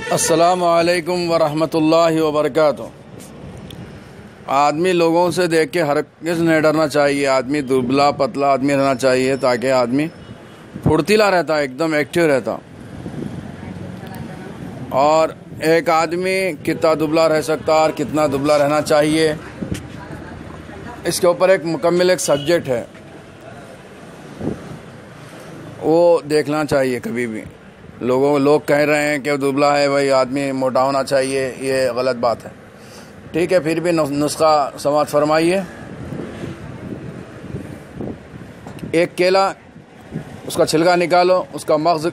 अस्सलामु अलैकुम वरहमतुल्लाहि वबरकातुहू। आदमी लोगों से देख के हरगिज़ नहीं डरना चाहिए। आदमी दुबला पतला आदमी रहना चाहिए ताकि आदमी फुर्तीला रहता, एकदम एक्टिव रहता। और एक आदमी कितना दुबला रह सकता और कितना दुबला रहना चाहिए, इसके ऊपर एक मुकम्मल एक सब्जेक्ट है, वो देखना चाहिए कभी भी। लोग कह रहे हैं कि दुबला है भाई आदमी मोटा होना चाहिए, ये गलत बात है। ठीक है, फिर भी नुस्खा समाप्त फरमाइए। एक केला, उसका छिलका निकालो, उसका मग़ज़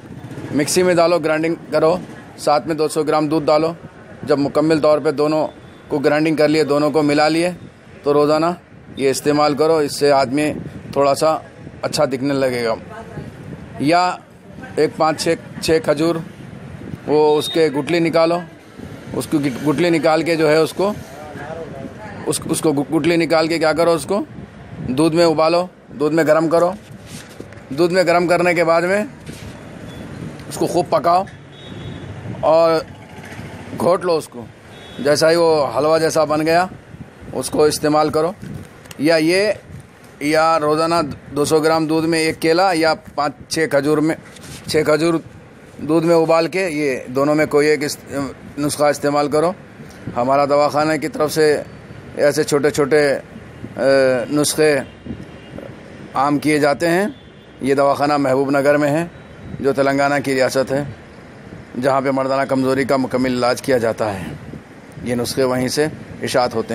मिक्सी में डालो, ग्राइंडिंग करो, साथ में 200 ग्राम दूध डालो। जब मुकम्मल तौर पे दोनों को ग्राइंडिंग कर लिए, दोनों को मिला लिए, तो रोज़ाना ये इस्तेमाल करो। इससे आदमी थोड़ा सा अच्छा दिखने लगेगा। या एक 5-6 खजूर, वो उसके गुठली निकालो, उसकी गुठली निकाल के जो है उसको गुठली निकाल के क्या करो, उसको दूध में उबालो, दूध में गरम करो। दूध में गरम करने के बाद में उसको खूब पकाओ और घोट लो उसको। जैसा ही वो हलवा जैसा बन गया, उसको इस्तेमाल करो। या रोज़ाना 200 ग्राम दूध में एक केला या 5-6 खजूर दूध में उबाल के, ये दोनों में कोई एक नुस्खा इस्तेमाल करो। हमारा दवाखाने की तरफ से ऐसे छोटे छोटे नुस्खे आम किए जाते हैं। ये दवाखाना महबूब नगर में है, जो तेलंगाना की रियासत है, जहाँ पे मर्दाना कमज़ोरी का मुकम्मल इलाज किया जाता है। ये नुस्खे वहीं से इशाअत होते हैं।